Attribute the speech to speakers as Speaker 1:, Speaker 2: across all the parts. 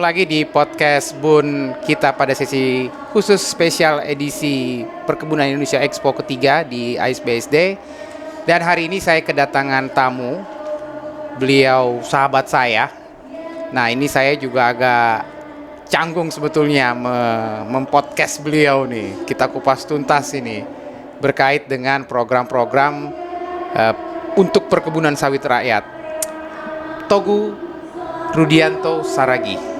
Speaker 1: lagi di podcast Bun kita pada sesi khusus spesial edisi Perkebunan Indonesia Expo ketiga di AISBSD. Dan hari ini saya kedatangan tamu, beliau sahabat saya. Nah, ini saya juga agak canggung sebetulnya mempodcast beliau nih. Kita kupas tuntas ini berkait dengan program-program untuk perkebunan sawit rakyat. Togu Rudianto Saragi.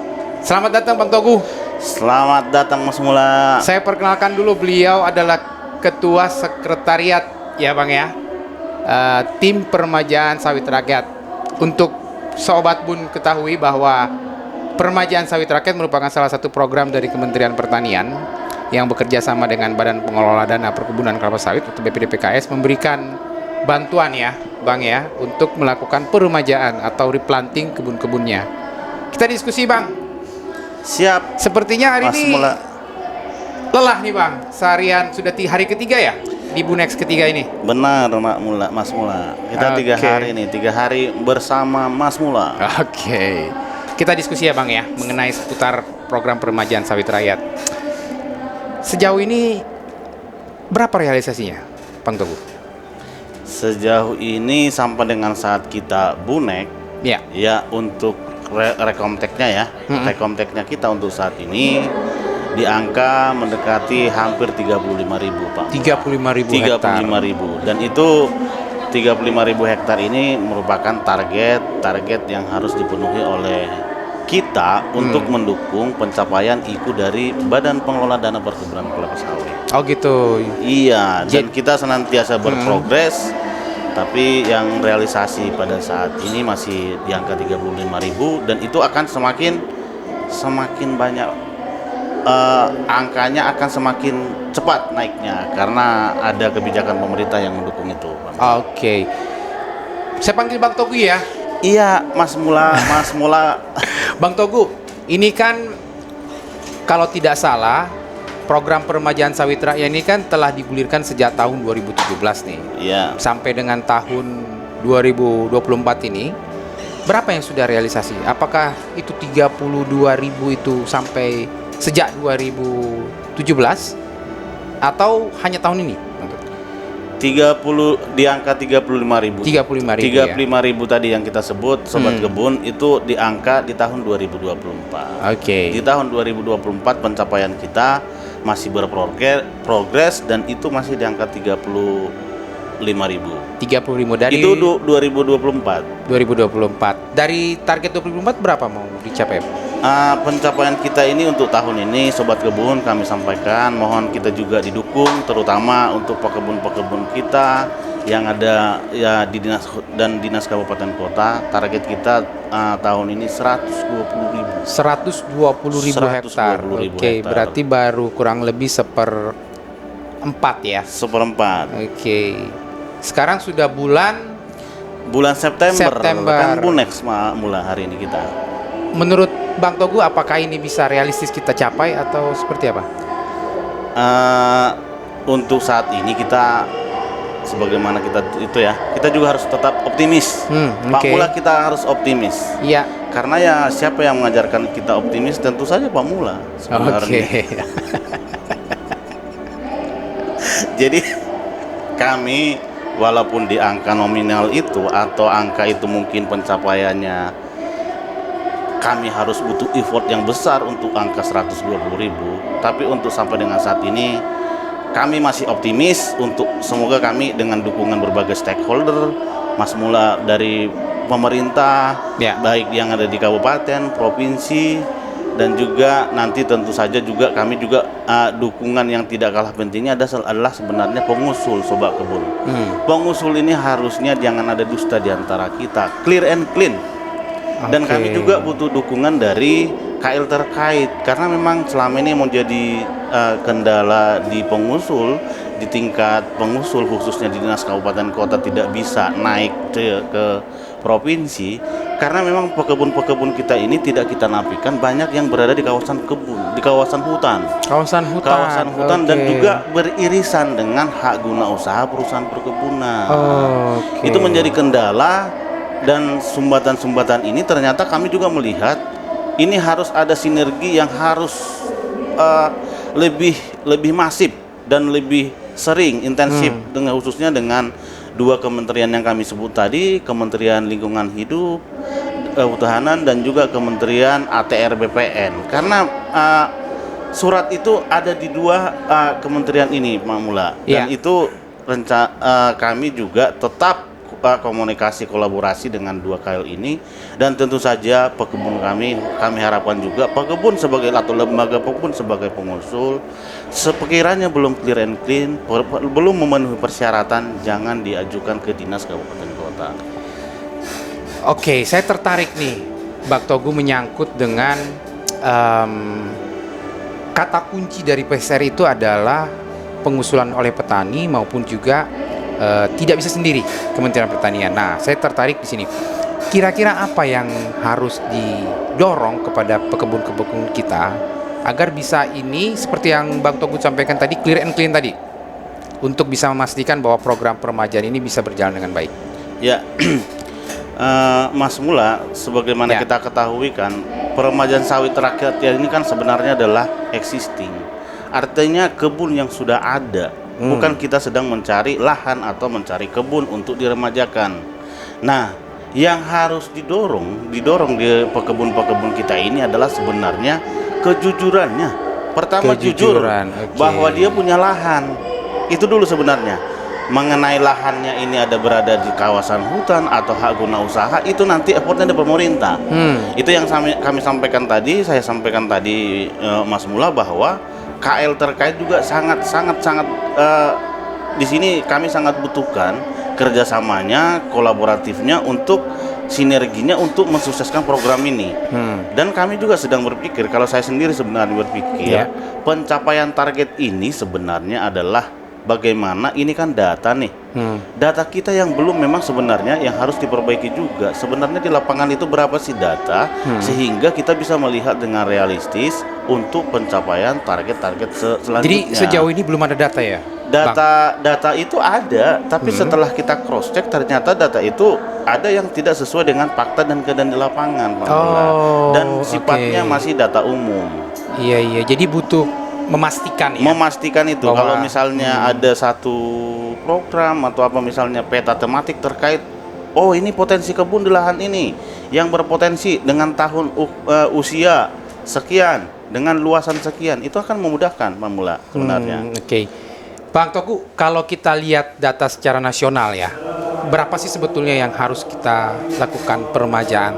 Speaker 1: Selamat datang Bang Togu.
Speaker 2: Selamat datang Mas Mula.
Speaker 1: Saya perkenalkan dulu, beliau adalah Ketua Sekretariat ya Bang ya, Tim Peremajaan Sawit Rakyat. Untuk Sobat Bun ketahui bahwa Peremajaan Sawit Rakyat merupakan salah satu program dari Kementerian Pertanian yang bekerja sama dengan Badan Pengelola Dana Perkebunan Kelapa Sawit atau BPDPKS memberikan bantuan ya Bang ya untuk melakukan peremajaan atau replanting kebun-kebunnya. Kita diskusi Bang.
Speaker 2: Siap.
Speaker 1: Sepertinya hari
Speaker 2: Mas
Speaker 1: ini
Speaker 2: Mula.
Speaker 1: lelah nih Bang. Seharian sudah hari ketiga ya di Bunex ketiga ini.
Speaker 2: Benar Mas Mula. Kita 3 hari nih, 3 hari bersama Mas Mula.
Speaker 1: Oke. Kita diskusi ya Bang ya mengenai seputar program peremajaan sawit rakyat. Sejauh ini berapa realisasinya Bang Togu?
Speaker 2: Sejauh ini sampai dengan saat kita Bunek ya untuk rekomteknya ya, rekomteknya kita untuk saat ini di angka mendekati hampir 35.000 Pak.
Speaker 1: 35.000 hektar.
Speaker 2: 35.000, dan itu 35.000 hektar ini merupakan target yang harus dipenuhi oleh kita untuk mendukung pencapaian IKU dari Badan Pengelola Dana Perkebunan Kelapa Sawit.
Speaker 1: Oh gitu.
Speaker 2: Iya, dan kita senantiasa berprogres, tapi yang realisasi pada saat ini masih di angka 35.000, dan itu akan semakin banyak, angkanya akan semakin cepat naiknya karena ada kebijakan pemerintah yang mendukung itu.
Speaker 1: Oke. Saya panggil Bang Togu ya.
Speaker 2: Iya, Mas Mula.
Speaker 1: Bang Togu, ini kan kalau tidak salah program peremajaan sawit rakyat ini kan telah digulirkan sejak tahun 2017 nih.
Speaker 2: Iya.
Speaker 1: Sampai dengan tahun 2024 ini berapa yang sudah realisasi? Apakah itu 32.000 itu sampai sejak 2017 atau hanya tahun ini?
Speaker 2: 30 di angka 35.000.
Speaker 1: 35.000
Speaker 2: 35.000 tadi yang kita sebut Sobat Kebun itu di angka di tahun 2024.
Speaker 1: Oke.
Speaker 2: Di tahun 2024 pencapaian kita masih berprogres dan itu masih di angka 35.000.
Speaker 1: 30.000 dari
Speaker 2: itu 2024.
Speaker 1: Dari target 2024 berapa mau dicapai?
Speaker 2: Pencapaian kita ini untuk tahun ini Sobat Kebun kami sampaikan mohon kita juga didukung, terutama untuk pekebun-pekebun kita yang ada ya di dinas kabupaten kota. Target kita tahun ini 120.000
Speaker 1: hektar. Oke, berarti baru kurang lebih 1/4 ya.
Speaker 2: 1/4.
Speaker 1: Oke. Sekarang sudah bulan
Speaker 2: September. Kan Bunex mula hari ini kita.
Speaker 1: Menurut Bang Togu, apakah ini bisa realistis kita capai atau seperti apa?
Speaker 2: Untuk saat ini kita sebagaimana kita itu ya, kita juga harus tetap optimis. Pak Mula, kita harus optimis.
Speaker 1: Iya.
Speaker 2: Karena ya siapa yang mengajarkan kita optimis? Tentu saja Pak Mula sebenarnya. Jadi kami walaupun di angka nominal itu atau angka itu mungkin pencapaiannya kami harus butuh effort yang besar untuk angka 120.000, tapi untuk sampai dengan saat ini kami masih optimis untuk semoga kami dengan dukungan berbagai stakeholder, Mas Mula dari pemerintah, baik yang ada di kabupaten, provinsi, dan juga nanti tentu saja juga kami juga dukungan yang tidak kalah pentingnya adalah sebenarnya pengusul Sobat Kebun. Pengusul ini harusnya jangan ada dusta di antara kita, clear and clean. Dan kami juga butuh dukungan dari KL terkait karena memang selama ini menjadi kendala di pengusul, di tingkat pengusul khususnya di dinas kabupaten kota tidak bisa naik ke provinsi karena memang pekebun-pekebun kita ini tidak kita nafikan banyak yang berada di kawasan kebun, di kawasan hutan. Dan juga beririsan dengan hak guna usaha perusahaan perkebunan. Itu menjadi kendala. Dan sumbatan-sumbatan ini ternyata kami juga melihat ini harus ada sinergi yang harus lebih masif dan lebih sering intensif dengan khususnya dengan dua kementerian yang kami sebut tadi, Kementerian Lingkungan Hidup, Kehutanan, dan juga Kementerian ATR BPN. Karena surat itu ada di dua kementerian ini, Pak Mula, dan itu kami juga tetap komunikasi kolaborasi dengan dua KL ini, dan tentu saja pekebun kami harapkan juga pekebun sebagai atau lembaga pekebun sebagai pengusul sekiranya belum clear and clean, belum memenuhi persyaratan, jangan diajukan ke dinas kabupaten kota.
Speaker 1: Oke, saya tertarik nih, Bang Togu, menyangkut dengan kata kunci dari PSR itu adalah pengusulan oleh petani maupun juga tidak bisa sendiri Kementerian Pertanian. Nah, saya tertarik di sini. Kira-kira apa yang harus didorong kepada pekebun-pekebun kita agar bisa ini seperti yang Bang Togut sampaikan tadi, clear and clean tadi, untuk bisa memastikan bahwa program peremajaan ini bisa berjalan dengan baik?
Speaker 2: Ya, Mas Mula, sebagaimana kita ketahui kan, peremajaan sawit rakyat ini kan sebenarnya adalah existing. Artinya kebun yang sudah ada. Bukan kita sedang mencari lahan atau mencari kebun untuk diremajakan. Nah, yang harus didorong di pekebun-pekebun kita ini adalah sebenarnya kejujurannya. Pertama, jujur bahwa dia punya lahan. Itu dulu sebenarnya. Mengenai lahannya ini berada di kawasan hutan atau hak guna usaha, itu nanti effortnya dari pemerintah. Itu yang kami sampaikan tadi, saya sampaikan tadi, Mas Mula, bahwa KL terkait juga sangat di sini kami sangat butuhkan kerjasamanya, kolaboratifnya, untuk sinerginya untuk mensukseskan program ini. Dan kami juga sedang berpikir, kalau saya sendiri sebenarnya berpikir, pencapaian target ini sebenarnya adalah bagaimana ini kan data nih. Data kita yang belum memang sebenarnya yang harus diperbaiki juga. Sebenarnya di lapangan itu berapa sih data sehingga kita bisa melihat dengan realistis untuk pencapaian target-target selanjutnya.
Speaker 1: Jadi sejauh ini belum ada data ya?
Speaker 2: Data itu ada, tapi setelah kita cross check ternyata data itu ada yang tidak sesuai dengan fakta dan keadaan di lapangan, Pak Mula. Dan sifatnya masih data umum.
Speaker 1: Iya, jadi butuh memastikan itu bahwa,
Speaker 2: kalau misalnya ada satu program atau apa, misalnya peta tematik terkait, oh ini potensi kebun di lahan ini yang berpotensi dengan tahun usia sekian dengan luasan sekian, itu akan memudahkan, Pak Mula, sebenarnya.
Speaker 1: Bang Togu, kalau kita lihat data secara nasional ya, berapa sih sebetulnya yang harus kita lakukan peremajaan?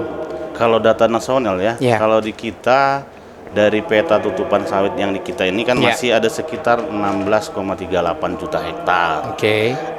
Speaker 1: Kalau data nasional ya, kalau di kita dari peta tutupan sawit yang di kita ini kan masih ada sekitar 16,38 juta hektar.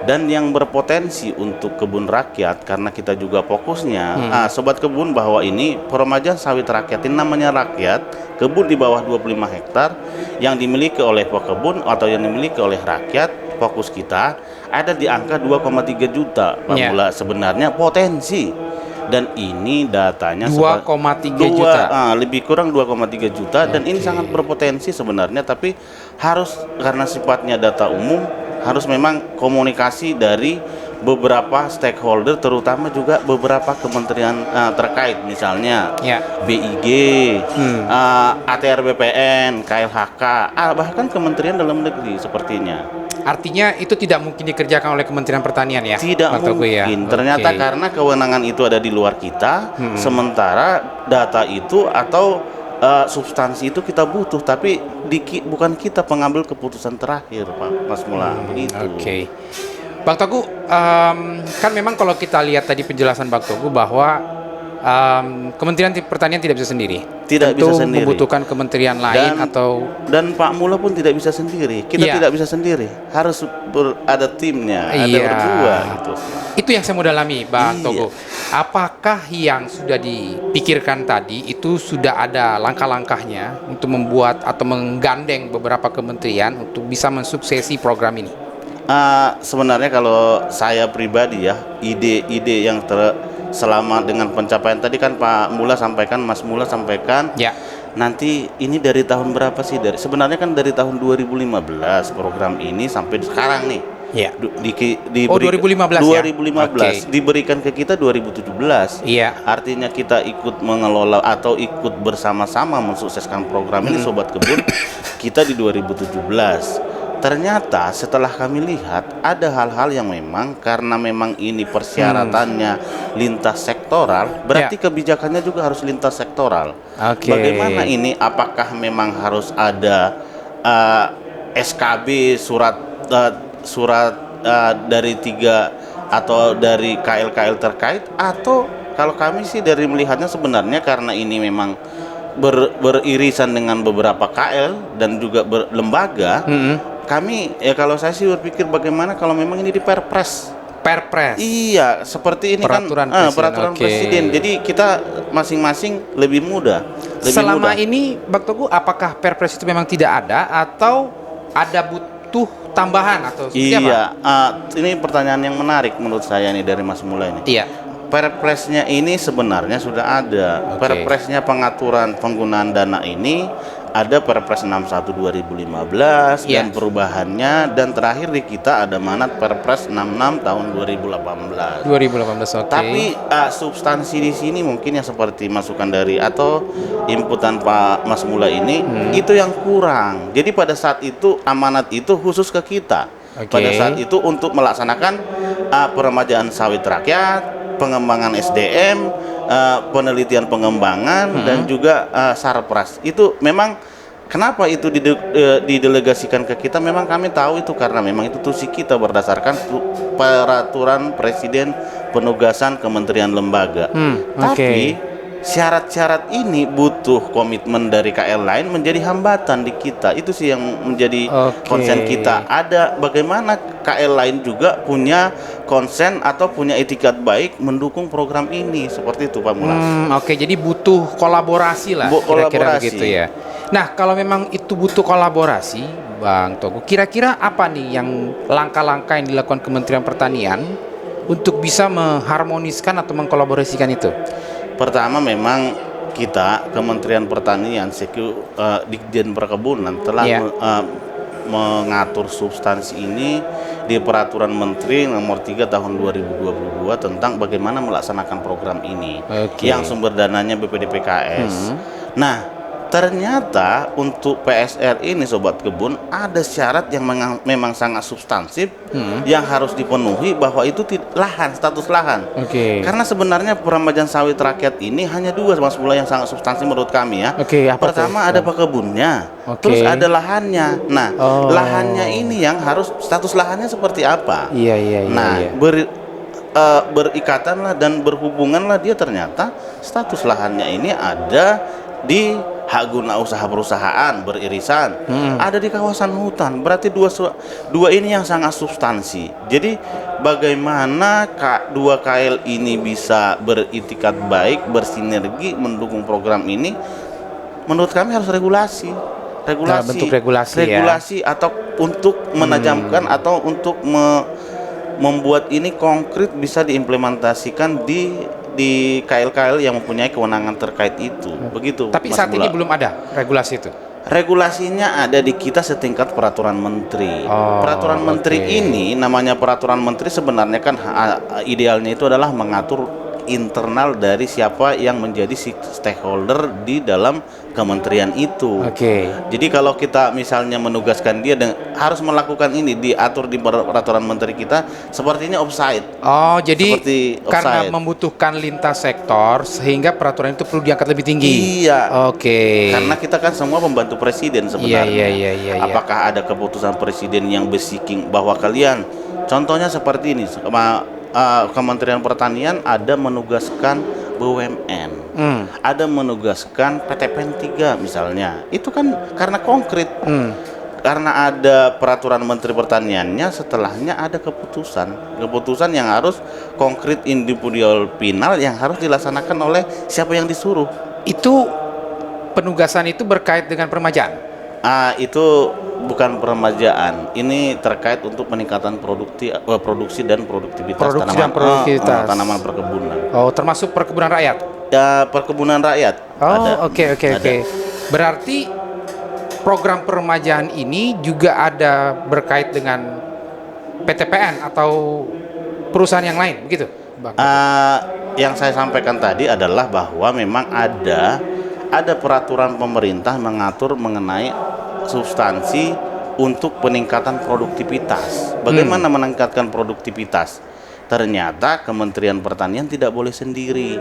Speaker 1: Dan yang berpotensi untuk kebun rakyat, karena kita juga fokusnya, sobat kebun, bahwa ini peremajaan sawit rakyat ini namanya rakyat, kebun di bawah 25 hektar yang dimiliki oleh pekebun atau yang dimiliki oleh rakyat, fokus kita ada di angka 2,3 juta, Pak Mula, sebenarnya potensi. Dan ini datanya 2,3 juta,
Speaker 2: lebih kurang 2,3 juta, dan ini sangat berpotensi sebenarnya, tapi harus, karena sifatnya data umum, harus memang komunikasi dari beberapa stakeholder, terutama juga beberapa kementerian terkait, misalnya BIG, ATR BPN, KLHK, bahkan Kementerian Dalam Negeri sepertinya.
Speaker 1: Artinya itu tidak mungkin dikerjakan oleh Kementerian Pertanian ya?
Speaker 2: Tidak mungkin. Ternyata karena kewenangan itu ada di luar kita, sementara data itu atau substansi itu kita butuh, tapi bukan kita pengambil keputusan terakhir, Pak Mas Mula. Begitu.
Speaker 1: Bang Togu, kan memang kalau kita lihat tadi penjelasan Bang Togu bahwa Kementerian Pertanian tidak bisa sendiri. Membutuhkan kementerian lain
Speaker 2: dan Pak Mula pun tidak bisa sendiri. Kita tidak bisa sendiri. Harus ada timnya, ada berdua gitu.
Speaker 1: Itu yang saya mau dalami, Bang Togu. Apakah yang sudah dipikirkan tadi itu sudah ada langkah-langkahnya untuk membuat atau menggandeng beberapa kementerian untuk bisa mensuksesi program ini?
Speaker 2: Sebenarnya kalau saya pribadi ya, ide-ide yang selama dengan pencapaian tadi kan Pak Mula sampaikan, Mas Mula sampaikan, nanti ini dari tahun berapa sih? Sebenarnya kan dari tahun 2015 program ini sampai sekarang nih.
Speaker 1: Iya. Oh,
Speaker 2: Diberi
Speaker 1: 2015 ya?
Speaker 2: 2015 diberikan ke kita 2017.
Speaker 1: Iya.
Speaker 2: Artinya kita ikut mengelola atau ikut bersama-sama mensukseskan program ini Sobat Kebun kita di 2017. Ternyata setelah kami lihat ada hal-hal yang memang karena memang ini persyaratannya lintas sektoral, berarti kebijakannya juga harus lintas sektoral.
Speaker 1: Oke.
Speaker 2: Bagaimana ini? Apakah memang harus ada SKB surat dari 3 atau dari KL-KL terkait, atau kalau kami sih dari melihatnya sebenarnya karena ini memang beririsan dengan beberapa KL dan juga lembaga. Kami kalau saya sih berpikir bagaimana kalau memang ini di Perpres. Iya, seperti ini
Speaker 1: peraturan
Speaker 2: kan
Speaker 1: presiden.
Speaker 2: Peraturan presiden. Jadi kita masing-masing lebih mudah.
Speaker 1: Selama ini Bang Togu, apakah Perpres itu memang tidak ada atau ada butuh tambahan atau seperti apa?
Speaker 2: Ini pertanyaan yang menarik menurut saya nih dari Mas Mula ini.
Speaker 1: Iya.
Speaker 2: Perpresnya ini sebenarnya sudah ada. Perpresnya pengaturan penggunaan dana ini ada Perpres 61 2015 dan perubahannya, dan terakhir di kita ada manat Perpres 66 tahun 2018. Tapi substansi di sini mungkin yang seperti masukan dari atau inputan Pak Mas Mula ini itu yang kurang. Jadi pada saat itu amanat itu khusus ke kita. Pada saat itu untuk melaksanakan peremajaan sawit rakyat, pengembangan SDM, penelitian pengembangan, dan juga sarpras. Itu memang kenapa itu didelegasikan ke kita, memang kami tahu itu karena memang itu tusi kita berdasarkan peraturan presiden penugasan kementerian lembaga. Tapi syarat-syarat ini butuh komitmen dari KL lain menjadi hambatan di kita. Itu sih yang menjadi konsen kita. Ada bagaimana KL lain juga punya konsen atau punya etikat baik mendukung program ini, seperti itu Pak Mulas.
Speaker 1: Jadi butuh kolaborasi lah, kira-kira begitu ya. Nah, kalau memang itu butuh kolaborasi, Bang Togu, kira-kira apa nih yang langkah-langkah yang dilakukan Kementerian Pertanian untuk bisa mengharmoniskan atau mengkolaborasikan itu?
Speaker 2: Pertama, memang kita Kementerian Pertanian, Ditjen Perkebunan telah mengatur substansi ini di Peraturan Menteri Nomor 3 Tahun 2022 tentang bagaimana melaksanakan program ini, yang sumber dananya BPDPKS. Nah, ternyata untuk PSR ini Sobat Kebun ada syarat yang memang sangat substansif yang harus dipenuhi, bahwa itu lahan, status lahan. Karena sebenarnya peremajaan sawit rakyat ini hanya 2 Mas Mula yang sangat substansi menurut kami ya. Pertama ada pekebunnya, terus ada lahannya. Nah, lahannya ini yang harus status lahannya seperti apa. Berikatan lah dan berhubungan lah dia, ternyata status lahannya ini ada di hak guna usaha perusahaan beririsan, ada di kawasan hutan. Berarti dua ini yang sangat substansi. Jadi bagaimana dua KL ini bisa beritikat baik, bersinergi mendukung program ini, menurut kami harus regulasi atau untuk menajamkan atau untuk membuat ini konkret bisa diimplementasikan di KL-KL yang mempunyai kewenangan terkait itu. Begitu.
Speaker 1: Tapi saat ini belum ada regulasi itu.
Speaker 2: Regulasinya ada di kita setingkat peraturan menteri. Peraturan menteri ini, namanya peraturan menteri, sebenarnya kan idealnya itu adalah mengatur internal dari siapa yang menjadi stakeholder di dalam kementerian itu. Jadi kalau kita misalnya menugaskan dia harus melakukan ini, diatur di peraturan menteri kita, sepertinya offside.
Speaker 1: Jadi karena membutuhkan lintas sektor sehingga peraturan itu perlu diangkat lebih tinggi.
Speaker 2: Iya. Karena kita kan semua pembantu presiden sebenarnya. Apakah ada keputusan presiden yang basiking bahwa kalian, contohnya seperti ini, Kementerian Pertanian ada menugaskan BUMN, ada menugaskan PTPN 3 misalnya. Itu kan karena konkret. Karena ada peraturan Menteri Pertaniannya, setelahnya ada keputusan yang harus konkret, individual, final, yang harus dilaksanakan oleh siapa yang disuruh.
Speaker 1: Itu penugasan itu berkait dengan peremajaan?
Speaker 2: Itu bukan peremajaan. Ini terkait untuk peningkatan produksi dan produktivitas tanaman perkebunan.
Speaker 1: Termasuk perkebunan rakyat?
Speaker 2: Perkebunan rakyat.
Speaker 1: Oke. Berarti program peremajaan ini juga ada berkait dengan PTPN atau perusahaan yang lain, begitu, Bang?
Speaker 2: Yang saya sampaikan tadi adalah bahwa memang ada peraturan pemerintah mengatur mengenai substansi untuk peningkatan produktivitas. Bagaimana meningkatkan produktivitas? Ternyata Kementerian Pertanian tidak boleh sendiri,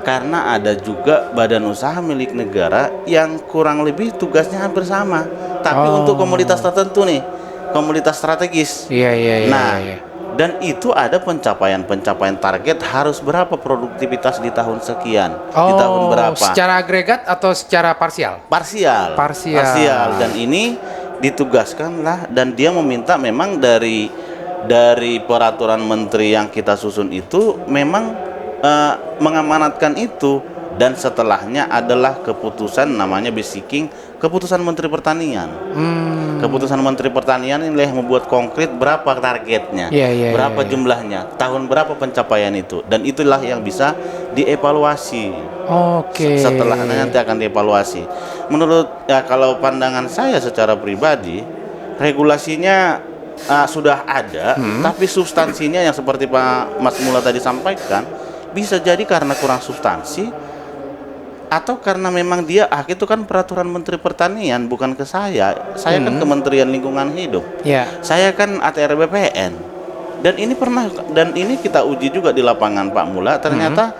Speaker 2: karena ada juga badan usaha milik negara yang kurang lebih tugasnya hampir sama, tapi untuk komoditas tertentu nih, komoditas strategis. Dan itu ada pencapaian target harus berapa produktivitas di tahun sekian, di tahun berapa.
Speaker 1: Secara agregat atau secara parsial?
Speaker 2: Parsial. Dan ini ditugaskanlah, dan dia meminta memang dari peraturan menteri yang kita susun itu memang mengamanatkan itu, dan setelahnya adalah keputusan namanya basiking, keputusan Menteri Pertanian. Keputusan Menteri Pertanian ini yang membuat konkret berapa targetnya, berapa jumlahnya, tahun berapa pencapaian itu, dan itulah yang bisa dievaluasi. Setelahnya nanti akan dievaluasi. Menurut kalau pandangan saya secara pribadi, regulasinya sudah ada, tapi substansinya yang seperti Pak Mas Mula tadi sampaikan, bisa jadi karena kurang substansi, atau karena memang dia itu kan peraturan Menteri Pertanian, bukan ke saya kan Kementerian Lingkungan Hidup, saya kan ATR BPN, dan ini kita uji juga di lapangan Pak Mula, ternyata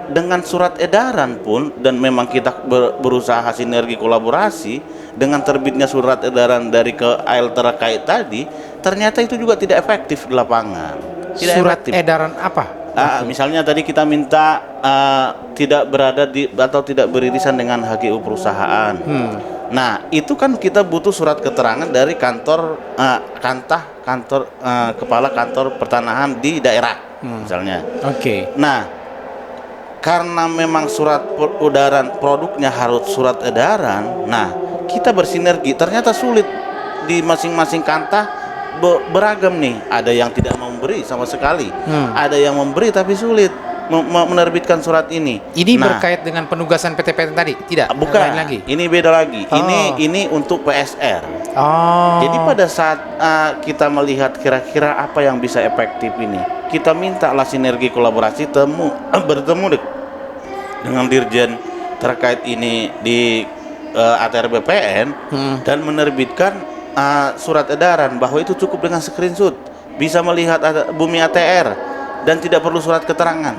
Speaker 2: dengan surat edaran pun, dan memang kita berusaha sinergi kolaborasi dengan terbitnya surat edaran dari AL terkait tadi, ternyata itu juga tidak efektif di lapangan.
Speaker 1: Surat edaran apa?
Speaker 2: Misalnya tadi kita minta tidak berada di atau tidak beririsan dengan HGU perusahaan. Nah, itu kan kita butuh surat keterangan dari kantor kepala kantor pertanahan di daerah, misalnya. Nah, karena memang surat edaran produknya harus surat edaran. Nah, kita bersinergi, ternyata sulit di masing-masing kantah. Beragam nih, ada yang tidak memberi sama sekali, ada yang memberi tapi sulit menerbitkan surat ini.
Speaker 1: Ini berkait dengan penugasan PTPN tadi, tidak?
Speaker 2: Bukan, lagi. Ini beda lagi. Ini untuk PSR. Jadi pada saat kita melihat kira-kira apa yang bisa efektif ini, kita mintalah sinergi kolaborasi, bertemu dengan dirjen terkait ini di ATR BPN, dan menerbitkan surat edaran bahwa itu cukup dengan screenshot, bisa melihat bumi ATR dan tidak perlu surat keterangan.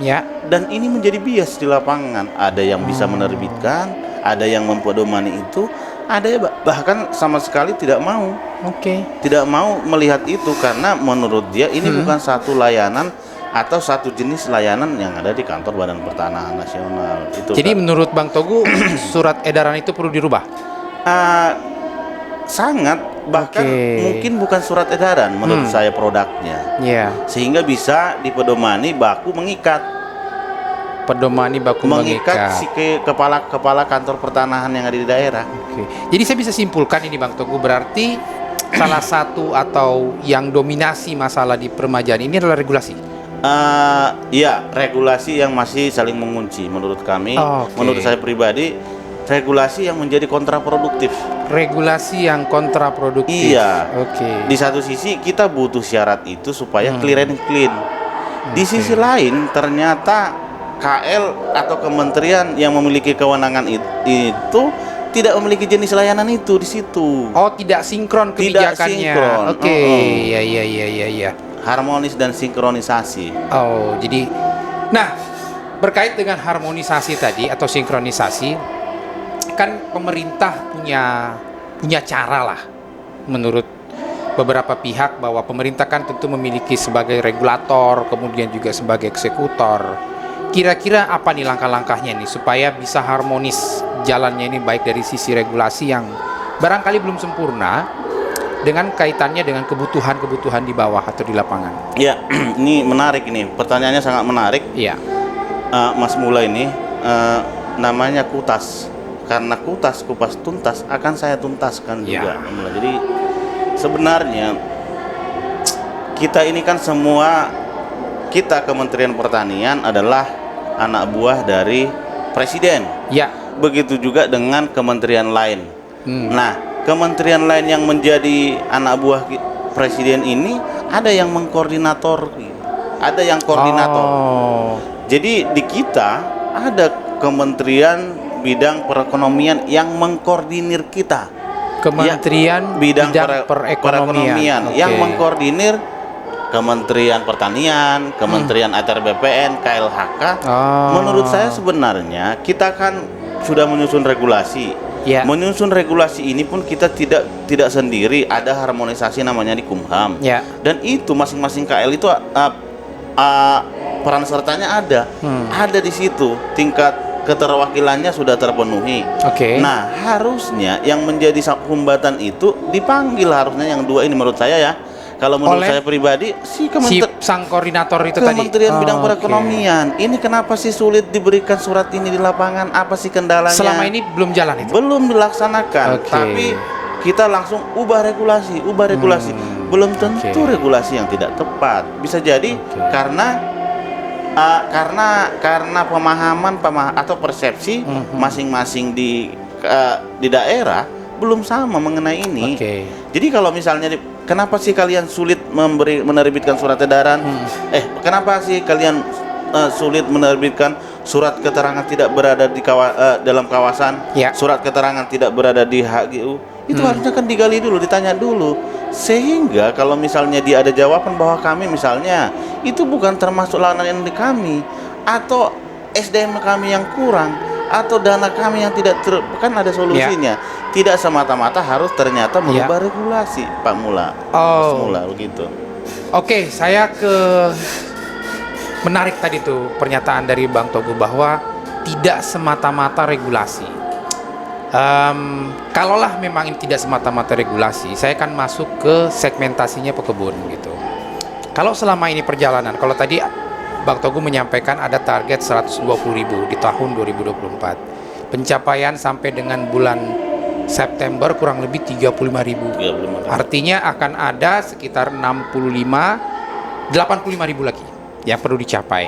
Speaker 2: Dan ini menjadi bias di lapangan. Ada yang bisa menerbitkan, ada yang mempedomani itu, ada bahkan sama sekali tidak mau. Tidak mau melihat itu karena menurut dia ini bukan satu layanan atau satu jenis layanan yang ada di kantor Badan Pertanahan Nasional.
Speaker 1: Jadi menurut Bang Togu surat edaran itu perlu dirubah?
Speaker 2: Sangat, bahkan mungkin bukan surat edaran menurut saya produknya, sehingga bisa dipedomani baku mengikat. Si kepala kantor pertanahan yang ada di daerah.
Speaker 1: Jadi saya bisa simpulkan ini Bang Togu, berarti salah satu atau yang dominasi masalah di peremajaan ini adalah regulasi.
Speaker 2: Regulasi yang masih saling mengunci menurut kami. Menurut saya pribadi, regulasi yang menjadi kontraproduktif. Di satu sisi kita butuh syarat itu supaya clear and clean. Di sisi lain ternyata KL atau kementerian yang memiliki kewenangan itu tidak memiliki jenis layanan itu di situ.
Speaker 1: Tidak sinkron kebijakannya. Iya.
Speaker 2: Harmonis dan sinkronisasi.
Speaker 1: Jadi berkait dengan harmonisasi tadi atau sinkronisasi, kan pemerintah punya cara lah menurut beberapa pihak, bahwa pemerintah kan tentu memiliki sebagai regulator, kemudian juga sebagai eksekutor. Kira-kira apa nih langkah-langkahnya nih supaya bisa harmonis jalannya ini, baik dari sisi regulasi yang barangkali belum sempurna dengan kaitannya dengan kebutuhan-kebutuhan di bawah atau di lapangan.
Speaker 2: Ini menarik, ini pertanyaannya sangat menarik. Mas Mula ini namanya kutas. Karena kupas tuntas akan saya tuntaskan juga. Jadi sebenarnya kita ini kan semua, kita Kementerian Pertanian adalah anak buah dari Presiden. Begitu juga dengan kementerian lain. Nah, kementerian lain yang menjadi anak buah Presiden ini ada yang mengkoordinator, ada yang koordinator.
Speaker 1: Oh.
Speaker 2: Jadi di kita ada Kementerian Bidang Perekonomian yang mengkoordinir kita.
Speaker 1: Kementerian
Speaker 2: Bidang
Speaker 1: Perekonomian.
Speaker 2: yang
Speaker 1: Oke.
Speaker 2: mengkoordinir Kementerian Pertanian, Kementerian ATR BPN, KLHK.
Speaker 1: Oh.
Speaker 2: Menurut saya sebenarnya kita kan sudah menyusun regulasi.
Speaker 1: Ya.
Speaker 2: Menyusun regulasi ini pun kita tidak sendiri, ada harmonisasi namanya di Kumham.
Speaker 1: Ya.
Speaker 2: Dan itu masing-masing KL itu peran sertanya ada. Ada di situ, tingkat keterwakilannya sudah terpenuhi.
Speaker 1: Oke.
Speaker 2: Nah, harusnya yang menjadi humbatan itu dipanggil, harusnya yang dua ini menurut saya ya. Kalau menurut
Speaker 1: Oleh
Speaker 2: saya pribadi si
Speaker 1: sang koordinator itu tadi.
Speaker 2: Kementerian Bidang
Speaker 1: Oke.
Speaker 2: Perekonomian. Ini kenapa sih sulit diberikan surat ini di lapangan? Apa sih kendalanya?
Speaker 1: Selama ini belum jalan itu.
Speaker 2: Belum dilaksanakan.
Speaker 1: Oke.
Speaker 2: Tapi kita langsung ubah regulasi. Belum tentu
Speaker 1: Oke.
Speaker 2: regulasi yang tidak tepat. Bisa jadi
Speaker 1: Oke.
Speaker 2: karena pemahaman atau persepsi masing-masing di daerah belum sama mengenai ini.
Speaker 1: Oke.
Speaker 2: Jadi kalau misalnya kenapa sih kalian sulit menerbitkan surat edaran? Kenapa sih kalian sulit menerbitkan surat keterangan tidak berada di dalam kawasan?
Speaker 1: Ya.
Speaker 2: Surat keterangan tidak berada di HGU. Itu harusnya kan digali dulu, ditanya dulu. Sehingga kalau misalnya dia ada jawaban bahwa kami misalnya itu bukan termasuk layanan di kami, atau SDM kami yang kurang, atau dana kami yang tidak kan ada solusinya. Tidak semata-mata harus ternyata merubah regulasi, Pak Mula. Mas Mula begitu.
Speaker 1: Oke, saya menarik tadi tuh pernyataan dari Bang Togu bahwa tidak semata-mata regulasi. Kalaulah memang ini tidak semata-mata regulasi, saya akan masuk ke segmentasinya pekebun gitu. Kalau selama ini perjalanan, kalau tadi Bang Togu menyampaikan ada target 120.000 di tahun 2024. Pencapaian sampai dengan bulan September kurang lebih 35.000. Artinya akan ada sekitar 85-85.000 lagi yang perlu dicapai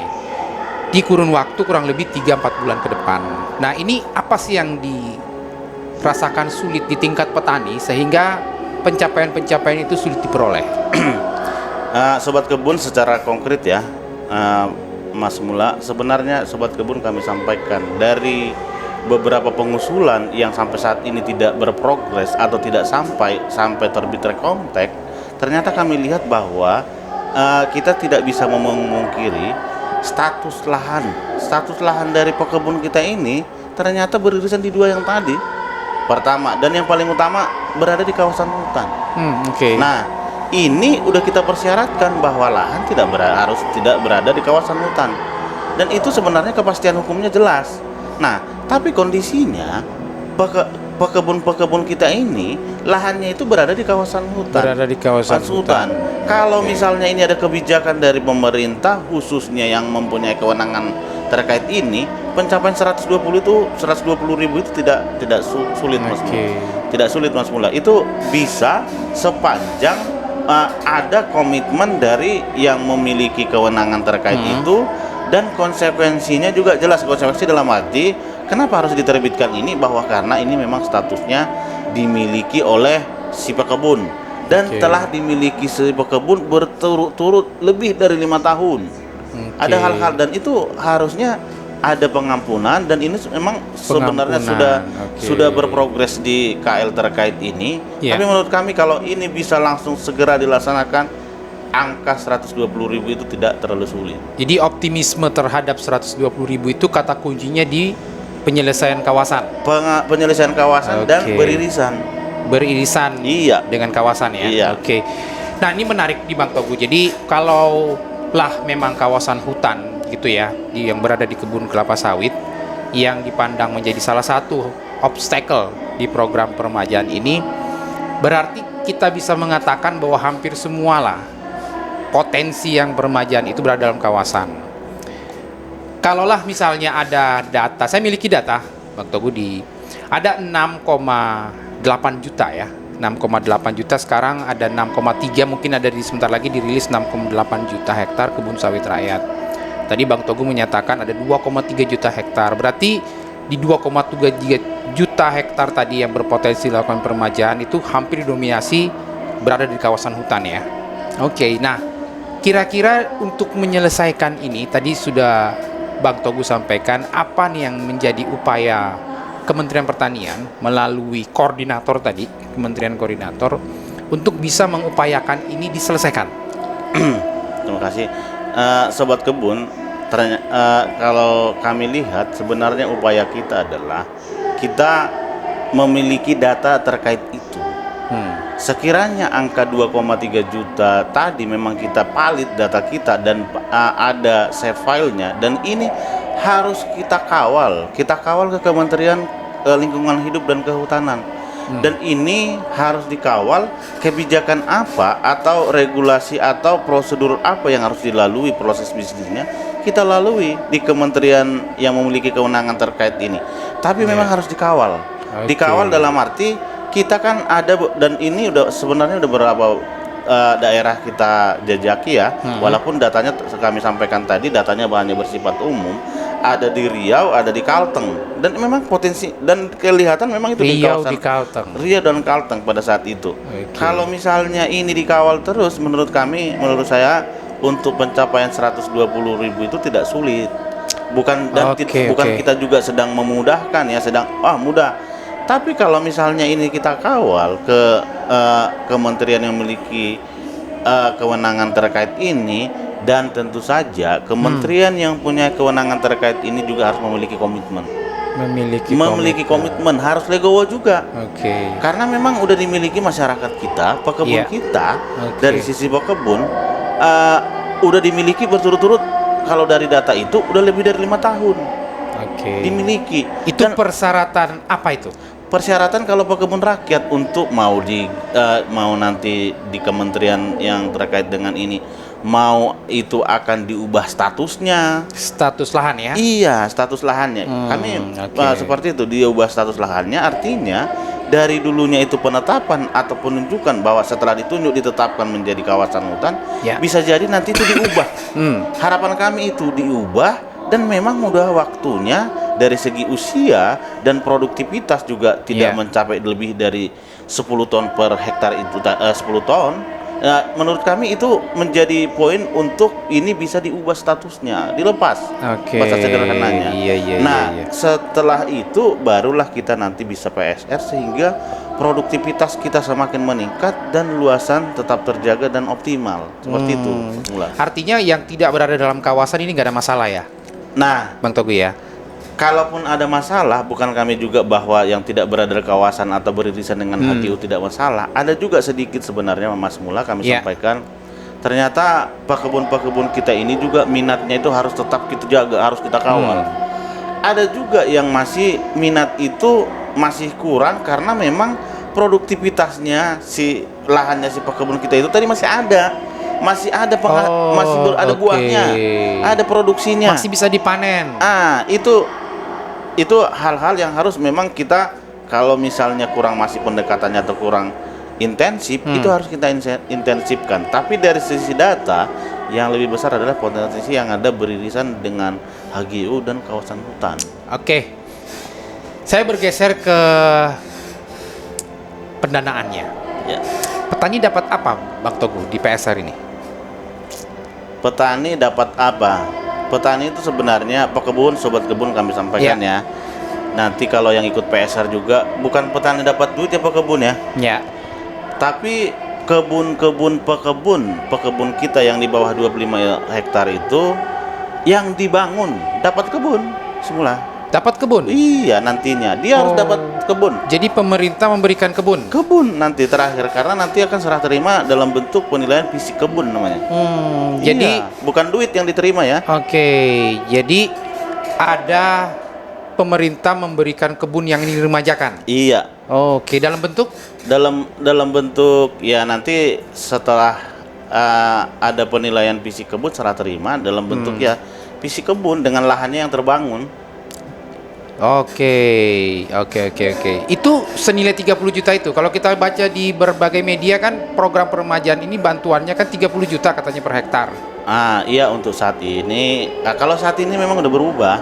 Speaker 1: di kurun waktu kurang lebih 3-4 bulan ke depan. Nah, ini apa sih yang dirasakan sulit di tingkat petani sehingga pencapaian-pencapaian itu sulit diperoleh?
Speaker 2: Sobat Kebun, secara konkret ya, Mas Mula, sebenarnya Sobat Kebun kami sampaikan dari beberapa pengusulan yang sampai saat ini tidak berprogres atau tidak sampai terbit rekontek, ternyata kami lihat bahwa kita tidak bisa memungkiri status lahan dari pekebun kita ini ternyata beririsan di dua yang tadi. Pertama dan yang paling utama berada di kawasan hutan.
Speaker 1: Oke.
Speaker 2: Nah, ini udah kita persyaratkan bahwa lahan harus tidak berada di kawasan hutan. Dan itu sebenarnya kepastian hukumnya jelas. Nah, tapi kondisinya pekebun-pekebun kita ini lahannya itu berada di kawasan hutan.
Speaker 1: Berada di kawasan hutan.
Speaker 2: Kalau misalnya ini ada kebijakan dari pemerintah khususnya yang mempunyai kewenangan terkait ini, pencapaian 120.000 itu tidak sulit, Mas. Tidak sulit, Mas Mula. Itu bisa sepanjang ada komitmen dari yang memiliki kewenangan terkait itu, dan konsekuensinya juga jelas. Konsekuensi dalam arti kenapa harus diterbitkan ini, bahwa karena ini memang statusnya dimiliki oleh si pekebun dan telah dimiliki si pekebun berturut-turut lebih dari 5 tahun. Ada hal-hal dan itu harusnya ada pengampunan, dan ini memang sebenarnya sudah berprogres di KL terkait ini. Tapi menurut kami kalau ini bisa langsung segera dilaksanakan, angka 120.000 itu tidak terlalu sulit.
Speaker 1: Jadi optimisme terhadap 120.000 itu kata kuncinya di penyelesaian kawasan.
Speaker 2: Penyelesaian kawasan dan beririsan
Speaker 1: dengan kawasan ya. Oke. Nah, ini menarik di Bang Togu. Jadi kalau lah memang kawasan hutan gitu ya, yang berada di kebun kelapa sawit yang dipandang menjadi salah satu obstacle di program peremajaan ini, berarti kita bisa mengatakan bahwa hampir semualah potensi yang peremajaan itu berada dalam kawasan. Kalaulah misalnya ada data, saya miliki data Bang Togu, ada 6,8 juta ya. 6,8 juta, sekarang ada 6,3, mungkin ada sebentar lagi dirilis 6,8 juta hektar kebun sawit rakyat. Tadi Bang Togu menyatakan ada 2,3 juta hektar. Berarti di 2,3 juta hektar tadi yang berpotensi dilakukan peremajaan itu hampir dominasi berada di kawasan hutan ya. Oke, nah kira-kira untuk menyelesaikan ini tadi sudah Bang Togu sampaikan apa nih yang menjadi upaya Kementerian Pertanian melalui koordinator tadi, Kementerian Koordinator untuk bisa mengupayakan ini diselesaikan.
Speaker 2: Terima kasih. Sobat kebun, kalau kami lihat sebenarnya upaya kita adalah kita memiliki data terkait itu. Sekiranya angka 2,3 juta tadi memang kita valid data kita dan ada save filenya, dan ini harus kita kawal ke Kementerian Lingkungan Hidup dan Kehutanan. Dan ini harus dikawal kebijakan apa atau regulasi atau prosedur apa yang harus dilalui, proses bisnisnya kita lalui di kementerian yang memiliki kewenangan terkait ini. Tapi memang harus dikawal. Dikawal dalam arti kita kan ada, dan ini sebenarnya udah beberapa daerah kita jajaki ya, walaupun datanya kami sampaikan tadi datanya hanya bersifat umum. Ada di Riau, ada di Kalteng, dan memang potensi dan kelihatan memang itu di kawasan Riau dan Kalteng pada saat itu. Kalau misalnya ini dikawal terus, menurut saya untuk pencapaian 120.000 itu tidak sulit. Bukan kita juga sedang memudahkan ya, mudah. Tapi kalau misalnya ini kita kawal ke kementerian yang memiliki kewenangan terkait ini, dan tentu saja kementerian yang punya kewenangan terkait ini juga harus memiliki komitmen. Memiliki komitmen, harus legowo juga. Karena memang udah dimiliki masyarakat kita, pekebun kita. Dari sisi pekebun udah dimiliki berturut-turut. Kalau dari data itu udah lebih dari 5 tahun dimiliki.
Speaker 1: Itu persyaratan apa itu?
Speaker 2: Persyaratan kalau pekebun rakyat untuk mau nanti di kementerian yang terkait dengan ini, mau itu akan diubah status lahan ya? Iya, status lahannya. Kami seperti itu, diubah status lahannya, artinya dari dulunya itu penetapan atau penunjukan bahwa setelah ditetapkan menjadi kawasan hutan, bisa jadi nanti itu diubah. Harapan kami itu diubah, dan memang udah waktunya dari segi usia dan produktivitas juga tidak mencapai lebih dari 10 ton per hektar itu 10 ton. Menurut kami itu menjadi poin untuk ini bisa diubah statusnya, dilepas. Bahasa sederhananya. Setelah itu barulah kita nanti bisa PSR sehingga produktivitas kita semakin meningkat dan luasan tetap terjaga dan optimal. Seperti itu.
Speaker 1: Artinya yang tidak berada dalam kawasan ini nggak ada masalah ya?
Speaker 2: Nah,
Speaker 1: Bang Togu ya.
Speaker 2: Kalaupun ada masalah, bukan kami juga bahwa yang tidak berada di kawasan atau beririsan dengan HGU tidak masalah. Ada juga sedikit sebenarnya Mas Mula kami sampaikan. Ternyata pekebun-pekebun kita ini juga minatnya itu harus tetap kita jaga, harus kita kawal. Ada juga yang masih minat itu masih kurang karena memang produktivitasnya si lahannya si pekebun kita itu tadi masih ada. Masih ada ada buahnya, ada produksinya.
Speaker 1: Masih bisa dipanen.
Speaker 2: Itu hal-hal yang harus memang kita, kalau misalnya masih pendekatannya atau kurang intensif, itu harus kita intensifkan. Tapi dari sisi data yang lebih besar adalah potensi yang ada beririsan dengan HGU dan kawasan hutan. Saya
Speaker 1: bergeser ke pendanaannya. Petani dapat apa Bang Togu di PSR ini?
Speaker 2: Petani dapat apa? Petani itu sebenarnya pekebun, sobat kebun kami sampaikan ya. Nanti kalau yang ikut PSR juga bukan petani dapat duit ya pekebun ya. Tapi kebun kita yang di bawah 25 hektar itu yang dibangun dapat kebun semula.
Speaker 1: Dapat kebun?
Speaker 2: Iya, nantinya dia harus dapat kebun.
Speaker 1: Jadi pemerintah memberikan kebun?
Speaker 2: Kebun nanti terakhir, karena nanti akan serah terima dalam bentuk penilaian fisik kebun namanya.
Speaker 1: Jadi
Speaker 2: bukan duit yang diterima ya.
Speaker 1: Jadi ada pemerintah memberikan kebun yang diremajakan? Iya. Dalam bentuk?
Speaker 2: Dalam bentuk ya nanti setelah ada penilaian fisik kebun serah terima dalam bentuk ya fisik kebun dengan lahannya yang terbangun. Itu senilai 30 juta itu. Kalau kita baca di berbagai media kan program peremajaan ini bantuannya kan 30 juta katanya per hektar. Iya untuk saat ini. Kalau saat ini memang udah berubah.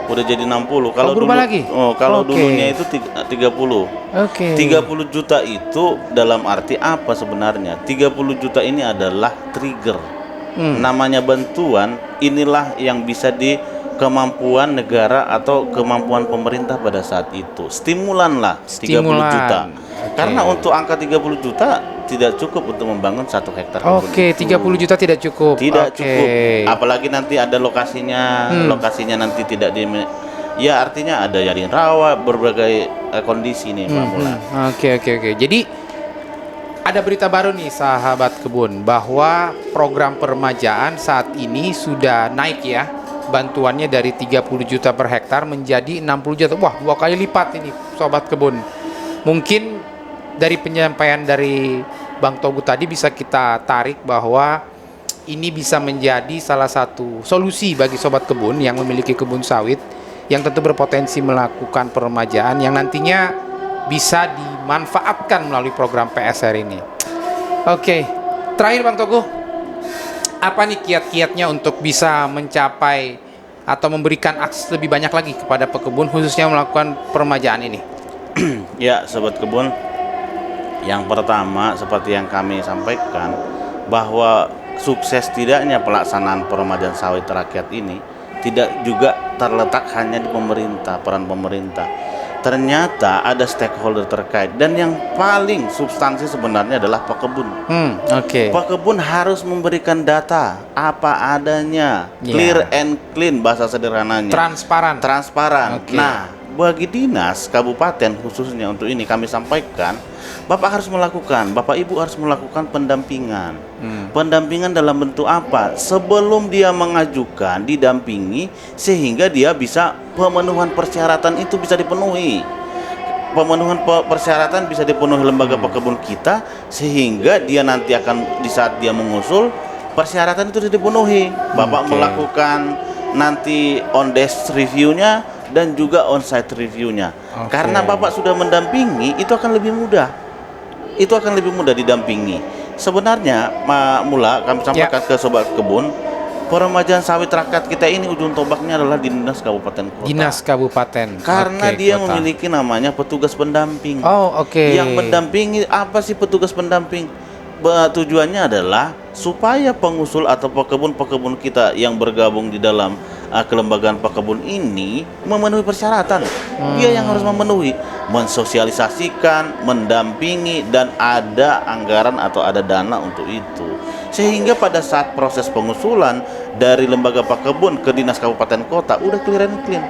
Speaker 2: Udah jadi 60. Kalau
Speaker 1: berubah
Speaker 2: dulu
Speaker 1: lagi?
Speaker 2: kalau
Speaker 1: Oke.
Speaker 2: dulunya itu 30.
Speaker 1: Oke.
Speaker 2: 30 juta itu dalam arti apa sebenarnya? 30 juta ini adalah trigger. Namanya bantuan, inilah yang bisa di kemampuan negara atau kemampuan pemerintah pada saat itu. Stimulan lah 30 juta. Karena untuk angka 30 juta tidak cukup untuk membangun 1 hektar kebun
Speaker 1: Oke,
Speaker 2: itu.
Speaker 1: 30 juta tidak cukup.
Speaker 2: Tidak
Speaker 1: Oke.
Speaker 2: cukup. Apalagi nanti ada lokasinya, lokasinya nanti tidak di, ya artinya ada jaring rawa, berbagai kondisi nih Pak Mula.
Speaker 1: Oke. Jadi ada berita baru nih sahabat kebun bahwa program peremajaan saat ini sudah naik ya. Bantuannya dari 30 juta per hektar menjadi 60 juta. Wah, 2 kali lipat ini sobat kebun. Mungkin dari penyampaian dari Bang Togu tadi bisa kita tarik bahwa ini bisa menjadi salah satu solusi bagi sobat kebun yang memiliki kebun sawit yang tentu berpotensi melakukan peremajaan yang nantinya bisa dimanfaatkan melalui program PSR ini. Oke, terakhir Bang Togu, apa nih kiat-kiatnya untuk bisa mencapai atau memberikan akses lebih banyak lagi kepada pekebun khususnya melakukan peremajaan ini?
Speaker 2: Ya, sobat kebun. Yang pertama seperti yang kami sampaikan bahwa sukses tidaknya pelaksanaan peremajaan sawit rakyat ini tidak juga terletak hanya di pemerintah, peran pemerintah. Ternyata ada stakeholder terkait dan yang paling substansi sebenarnya adalah pekebun.
Speaker 1: Oke.
Speaker 2: Pekebun harus memberikan data apa adanya, clear and clean bahasa sederhananya. Transparan.
Speaker 1: Oke.
Speaker 2: Nah, bagi dinas kabupaten khususnya untuk ini kami sampaikan, Bapak harus melakukan, Bapak Ibu harus melakukan pendampingan. Pendampingan dalam bentuk apa? Sebelum dia mengajukan, didampingi sehingga dia bisa pemenuhan persyaratan itu bisa dipenuhi. Pemenuhan persyaratan bisa dipenuhi lembaga pekebun kita sehingga dia nanti akan di saat dia mengusul persyaratan itu sudah dipenuhi. Bapak melakukan nanti on desk review-nya dan juga on-site review-nya. Karena Bapak sudah mendampingi, itu akan lebih mudah. Itu akan lebih mudah didampingi. Sebenarnya, Mula kami sampaikan ke sobat kebun, peremajaan sawit rakyat kita ini ujung tombaknya adalah di Dinas Kabupaten Kota.
Speaker 1: Dinas Kabupaten.
Speaker 2: Karena
Speaker 1: Oke,
Speaker 2: dia
Speaker 1: kota.
Speaker 2: memiliki namanya petugas pendamping.
Speaker 1: Oh, oke.
Speaker 2: Yang mendampingi, apa sih petugas pendamping? Tujuannya adalah supaya pengusul atau pekebun-pekebun kita yang bergabung di dalam kelembagaan pekebun ini memenuhi persyaratan. Dia yang harus memenuhi, mensosialisasikan, mendampingi, dan ada anggaran atau ada dana untuk itu. Sehingga pada saat proses pengusulan dari lembaga pekebun ke dinas kabupaten kota udah clear and clean.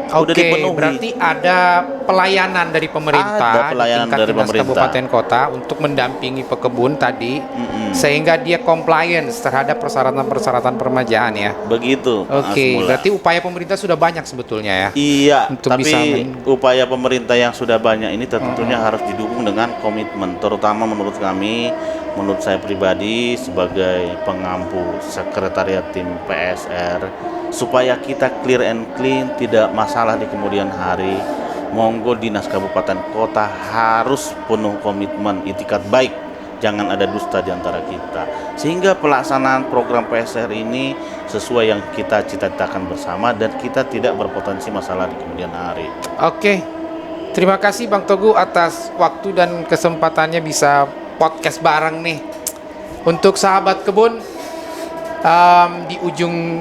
Speaker 2: Udah
Speaker 1: Oke,
Speaker 2: dipenuhi.
Speaker 1: berarti ada pelayanan dari pemerintah
Speaker 2: Ada pelayanan
Speaker 1: di tingkat
Speaker 2: dari
Speaker 1: dinas
Speaker 2: pemerintah.
Speaker 1: kabupaten kota untuk mendampingi pekebun tadi sehingga dia compliance terhadap persyaratan-persyaratan peremajaan ya.
Speaker 2: Begitu.
Speaker 1: Oke,
Speaker 2: Mula.
Speaker 1: berarti upaya pemerintah sudah banyak sebetulnya ya.
Speaker 2: Iya,
Speaker 1: Untuk
Speaker 2: tapi
Speaker 1: bisa
Speaker 2: upaya pemerintah yang sudah banyak ini tentunya harus didukung dengan komitmen, terutama menurut kami, menurut saya pribadi sebagai pengampu sekretariat tim PSR, supaya kita clear and clean, tidak masalah di kemudian hari. Monggo dinas kabupaten kota harus penuh komitmen, itikat baik, jangan ada dusta di antara kita, sehingga pelaksanaan program PSR ini sesuai yang kita cita-citakan bersama dan kita tidak berpotensi masalah di kemudian hari.
Speaker 1: Oke, terima kasih Bang Togu atas waktu dan kesempatannya bisa podcast bareng nih. Untuk sahabat kebun, di ujung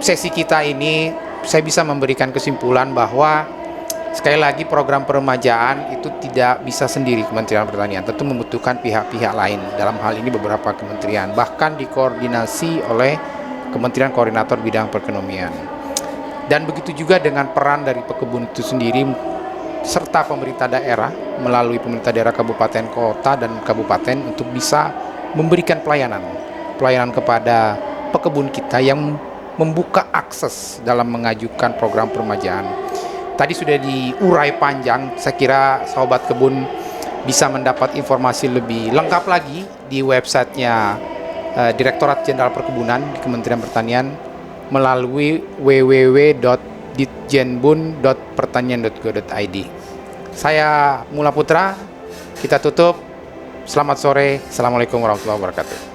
Speaker 1: sesi kita ini saya bisa memberikan kesimpulan bahwa sekali lagi program peremajaan itu tidak bisa sendiri Kementerian Pertanian, tentu membutuhkan pihak-pihak lain, dalam hal ini beberapa kementerian, bahkan dikoordinasi oleh Kementerian Koordinator Bidang Perekonomian. Dan begitu juga dengan peran dari pekebun itu sendiri serta pemerintah daerah melalui pemerintah daerah kabupaten kota dan kabupaten untuk bisa memberikan pelayanan kepada pekebun kita yang membuka akses dalam mengajukan program peremajaan. Tadi sudah diurai panjang, saya kira sahabat kebun bisa mendapat informasi lebih lengkap lagi di websitenya Direktorat Jenderal Perkebunan di Kementerian Pertanian melalui www.ditjenbun.pertanian.go.id. Saya Mula Putra, kita tutup. Selamat sore, Assalamualaikum warahmatullahi wabarakatuh.